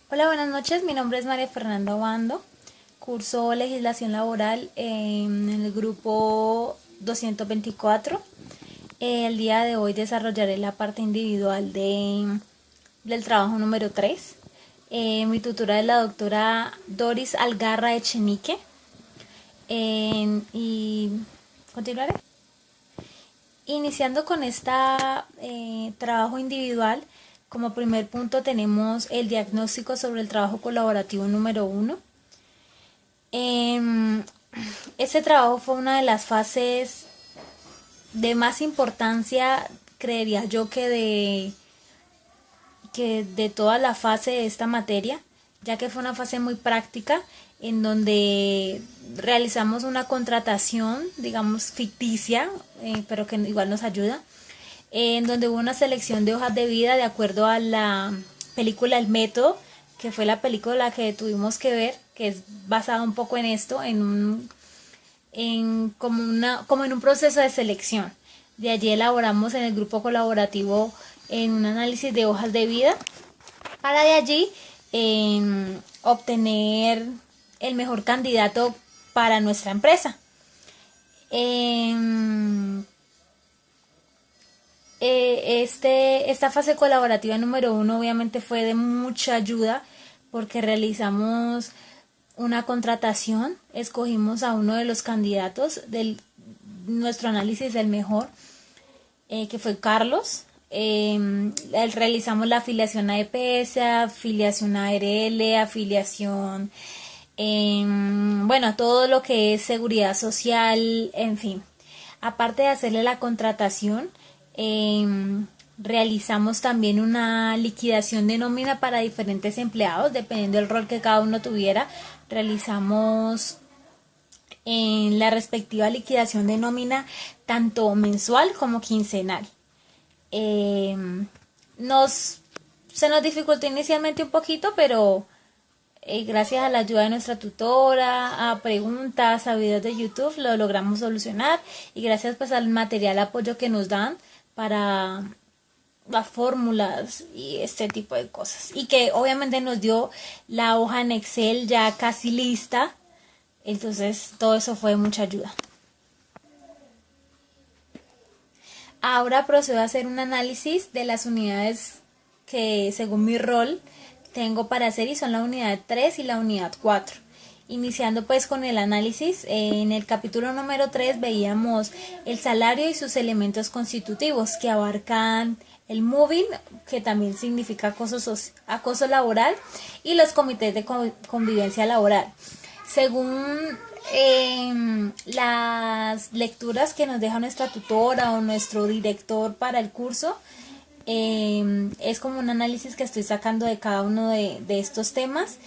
Hola, buenas noches. Mi nombre es María Fernanda Obando. Curso legislación laboral en el grupo 224. El día de hoy desarrollaré la parte individual del trabajo número 3. Mi tutora es la doctora Doris Algarra Echenique. Y continuaré. Iniciando con esta trabajo individual, como primer punto tenemos el diagnóstico sobre el trabajo colaborativo número 1. Este trabajo fue una de las fases de más importancia, creería yo, que de toda la fase de esta materia, ya que fue una fase muy práctica en donde realizamos una contratación, digamos, ficticia, pero que igual nos ayuda, en donde hubo una selección de hojas de vida de acuerdo a la película El Método, que fue la película que tuvimos que ver, que es basada un poco en esto, como en un proceso de selección. De allí elaboramos en el grupo colaborativo en un análisis de hojas de vida para de allí obtener el mejor candidato para nuestra empresa. Esta fase colaborativa número 1 obviamente fue de mucha ayuda porque realizamos una contratación, escogimos a uno de los candidatos de nuestro análisis del mejor, que fue Carlos. Realizamos la afiliación a EPS, afiliación a ARL, afiliación, bueno, todo lo que es seguridad social, en fin. Aparte de hacerle la contratación, realizamos también una liquidación de nómina para diferentes empleados, dependiendo del rol que cada uno tuviera. Realizamos en la respectiva liquidación de nómina tanto mensual como quincenal. Se nos dificultó inicialmente un poquito, pero gracias a la ayuda de nuestra tutora, a preguntas, a videos de YouTube, lo logramos solucionar, y gracias pues al material apoyo que nos dan para las fórmulas y este tipo de cosas, y que obviamente nos dio la hoja en Excel ya casi lista. Entonces todo eso fue de mucha ayuda. Ahora procedo a hacer un análisis de las unidades que según mi rol tengo para hacer, y son la unidad 3 y la unidad 4. Iniciando pues con el análisis, en el capítulo número 3 veíamos el salario y sus elementos constitutivos, que abarcan el moving, que también significa acoso laboral, y los comités de convivencia laboral. Según las lecturas que nos deja nuestra tutora o nuestro director para el curso, es como un análisis que estoy sacando de cada uno de estos temas,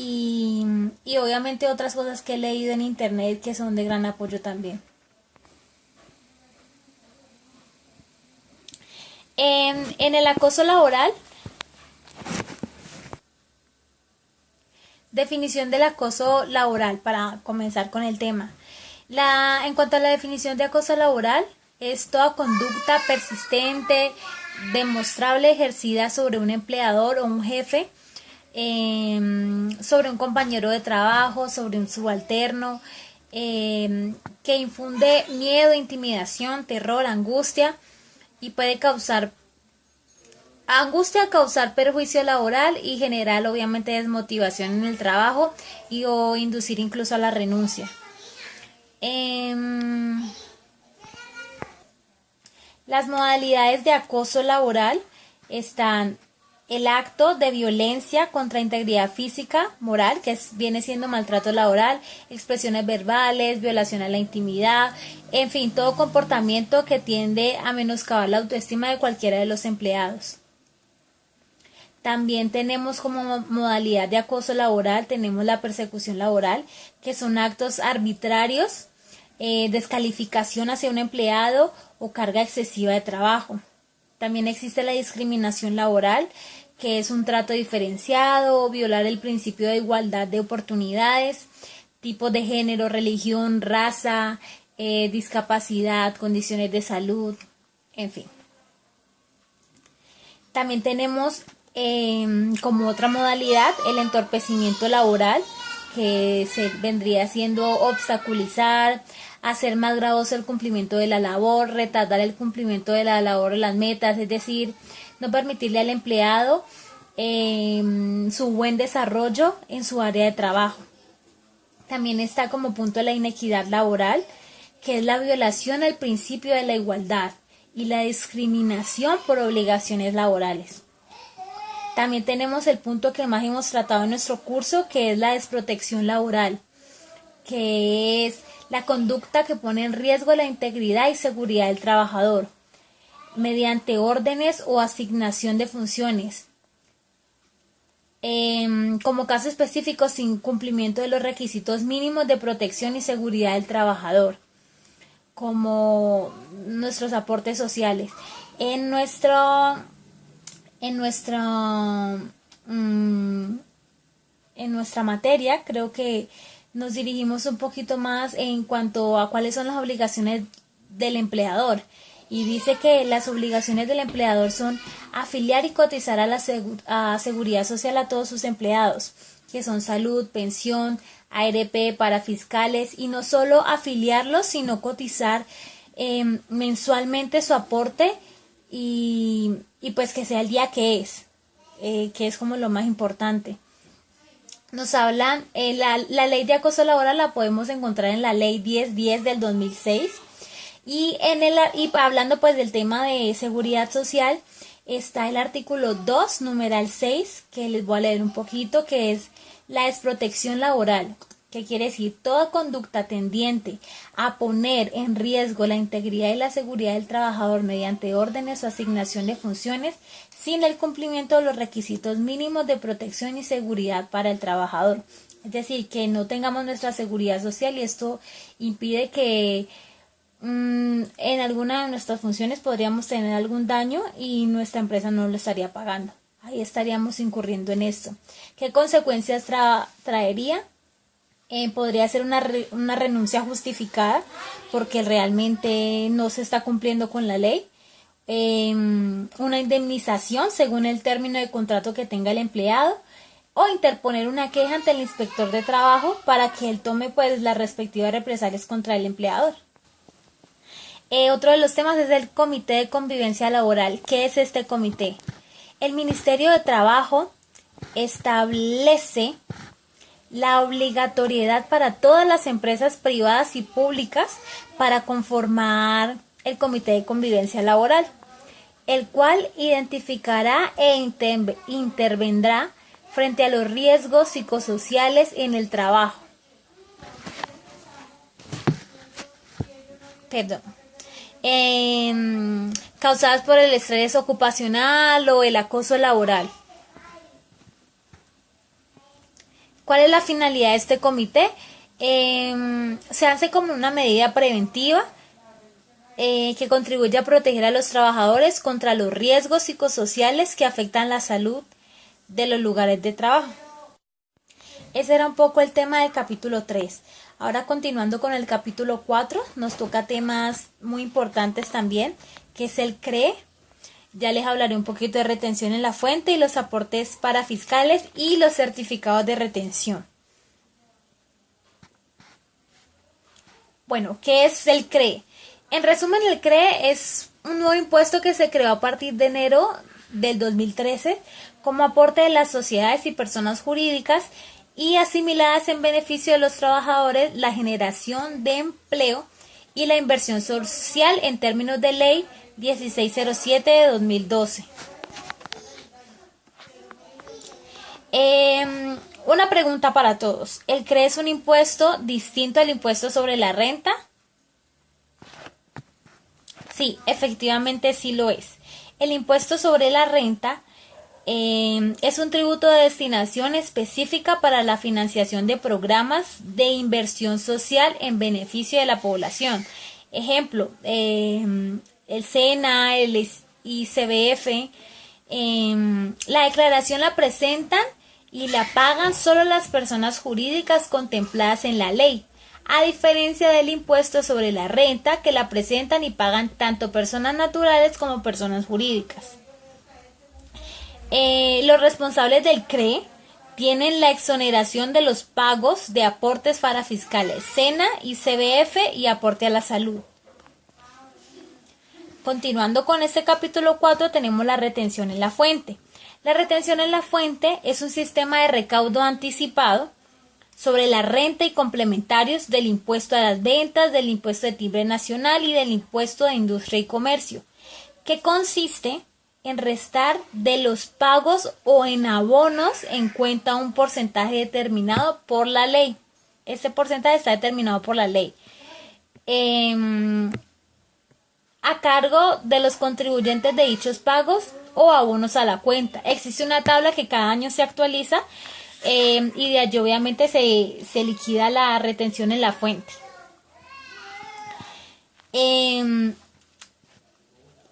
y obviamente otras cosas que he leído en internet que son de gran apoyo también. En el acoso laboral, definición del acoso laboral, para comenzar con el tema. En cuanto a la definición de acoso laboral, es toda conducta persistente, demostrable, ejercida sobre un empleador o un jefe, sobre un compañero de trabajo, sobre un subalterno, que infunde miedo, intimidación, terror, angustia, y puede causar perjuicio laboral y generar obviamente desmotivación en el trabajo o inducir incluso a la renuncia. Las modalidades de acoso laboral están el acto de violencia contra integridad física, moral, que viene siendo maltrato laboral, expresiones verbales, violación a la intimidad, en fin, todo comportamiento que tiende a menoscabar la autoestima de cualquiera de los empleados. También tenemos como modalidad de acoso laboral, tenemos la persecución laboral, que son actos arbitrarios, descalificación hacia un empleado o carga excesiva de trabajo. También existe la discriminación laboral, que es un trato diferenciado, violar el principio de igualdad de oportunidades, tipos de género, religión, raza, discapacidad, condiciones de salud, en fin. También tenemos Como otra modalidad, el entorpecimiento laboral, que se vendría siendo obstaculizar, hacer más gravoso el cumplimiento de la labor, retardar el cumplimiento de la labor o las metas, es decir, no permitirle al empleado su buen desarrollo en su área de trabajo. También está como punto la inequidad laboral, que es la violación al principio de la igualdad y la discriminación por obligaciones laborales. También tenemos el punto que más hemos tratado en nuestro curso, que es la desprotección laboral, que es la conducta que pone en riesgo la integridad y seguridad del trabajador, mediante órdenes o asignación de funciones. Como caso específico, sin cumplimiento de los requisitos mínimos de protección y seguridad del trabajador, como nuestros aportes sociales. En nuestra materia, creo que nos dirigimos un poquito más en cuanto a cuáles son las obligaciones del empleador. Y dice que las obligaciones del empleador son afiliar y cotizar a seguridad social a todos sus empleados, que son salud, pensión, ARP para fiscales, y no solo afiliarlos, sino cotizar mensualmente su aporte y pues que sea el día que es como lo más importante. Nos hablan, la ley de acoso laboral la podemos encontrar en la ley 1010 del 2006, y hablando pues del tema de seguridad social, está el artículo 2, numeral 6, que les voy a leer un poquito, que es la desprotección laboral, que quiere decir toda conducta tendiente a poner en riesgo la integridad y la seguridad del trabajador mediante órdenes o asignación de funciones sin el cumplimiento de los requisitos mínimos de protección y seguridad para el trabajador. Es decir, que no tengamos nuestra seguridad social, y esto impide que en alguna de nuestras funciones podríamos tener algún daño y nuestra empresa no lo estaría pagando. Ahí estaríamos incurriendo en esto. ¿Qué consecuencias traería? Podría ser una renuncia justificada porque realmente no se está cumpliendo con la ley, una indemnización según el término de contrato que tenga el empleado, o interponer una queja ante el inspector de trabajo para que él tome pues las respectivas represalias contra el empleador. Otro de los temas es el Comité de Convivencia Laboral. ¿Qué es este comité? El Ministerio de Trabajo establece la obligatoriedad para todas las empresas privadas y públicas para conformar el Comité de Convivencia Laboral, el cual identificará e intervendrá frente a los riesgos psicosociales en el trabajo. Causadas por el estrés ocupacional o el acoso laboral. ¿Cuál es la finalidad de este comité? Se hace como una medida preventiva que contribuye a proteger a los trabajadores contra los riesgos psicosociales que afectan la salud de los lugares de trabajo. Ese era un poco el tema del capítulo 3. Ahora, continuando con el capítulo 4, nos toca temas muy importantes también, que es el CRE. Ya les hablaré un poquito de retención en la fuente y los aportes para fiscales y los certificados de retención. Bueno, ¿qué es el CRE? En resumen, el CRE es un nuevo impuesto que se creó a partir de enero del 2013 como aporte de las sociedades y personas jurídicas y asimiladas en beneficio de los trabajadores, la generación de empleo y la inversión social en términos de ley 1607 de 2012. Una pregunta para todos. ¿El CRE es un impuesto distinto al impuesto sobre la renta? Sí, efectivamente sí lo es. El impuesto sobre la renta es un tributo de destinación específica para la financiación de programas de inversión social en beneficio de la población. Ejemplo, el SENA, el ICBF, la declaración la presentan y la pagan solo las personas jurídicas contempladas en la ley, a diferencia del impuesto sobre la renta que la presentan y pagan tanto personas naturales como personas jurídicas. Los responsables del CRE tienen la exoneración de los pagos de aportes parafiscales, SENA y CBF y aporte a la salud. Continuando con este capítulo 4 tenemos la retención en la fuente. La retención en la fuente es un sistema de recaudo anticipado sobre la renta y complementarios del impuesto a las ventas, del impuesto de timbre nacional y del impuesto de industria y comercio, que consiste en restar de los pagos o en abonos en cuenta un porcentaje determinado por la ley. Este porcentaje está determinado por la ley. A cargo de los contribuyentes de dichos pagos o abonos a la cuenta. Existe una tabla que cada año se actualiza y de allí obviamente se liquida la retención en la fuente.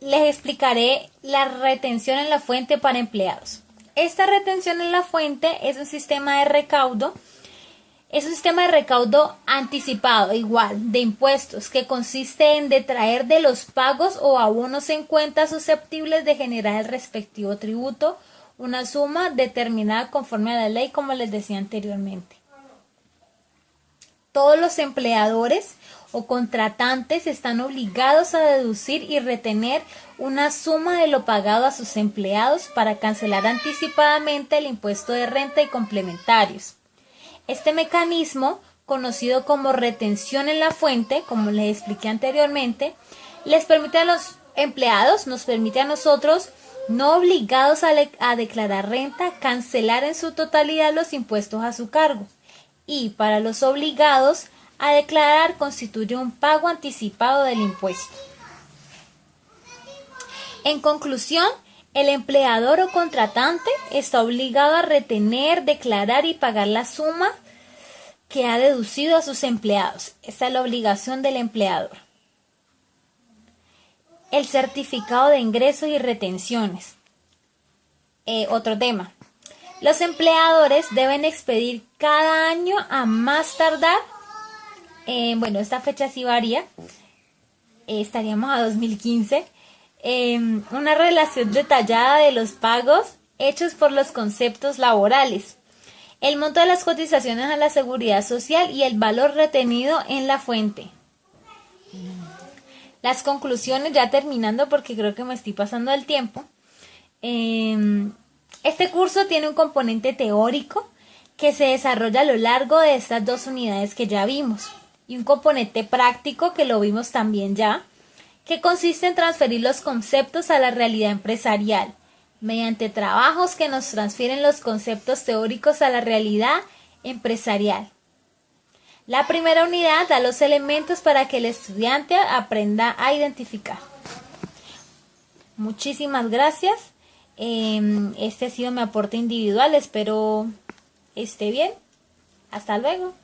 Les explicaré la retención en la fuente para empleados. Esta retención en la fuente es un sistema de recaudo. Es un sistema de recaudo anticipado, igual, de impuestos, que consiste en detraer de los pagos o abonos en cuenta susceptibles de generar el respectivo tributo una suma determinada conforme a la ley, como les decía anteriormente. Todos los empleadores o contratantes están obligados a deducir y retener una suma de lo pagado a sus empleados para cancelar anticipadamente el impuesto de renta y complementarios. Este mecanismo, conocido como retención en la fuente, como les expliqué anteriormente, les permite a los empleados, nos permite a nosotros, no obligados a declarar renta, cancelar en su totalidad los impuestos a su cargo. Y para los obligados a declarar constituye un pago anticipado del impuesto. En conclusión, el empleador o contratante está obligado a retener, declarar y pagar la suma que ha deducido a sus empleados. Esta es la obligación del empleador. El certificado de ingresos y retenciones. Otro tema. Los empleadores deben expedir cada año a más tardar, esta fecha sí varía, estaríamos a 2015, una relación detallada de los pagos hechos por los conceptos laborales, el monto de las cotizaciones a la seguridad social y el valor retenido en la fuente. Las conclusiones, ya terminando porque creo que me estoy pasando el tiempo. Este curso tiene un componente teórico que se desarrolla a lo largo de estas dos unidades que ya vimos y un componente práctico que lo vimos también ya, que consiste en transferir los conceptos a la realidad empresarial mediante trabajos que nos transfieren los conceptos teóricos a la realidad empresarial. La primera unidad da los elementos para que el estudiante aprenda a identificar. Muchísimas gracias. Este ha sido mi aporte individual. Espero esté bien. Hasta luego.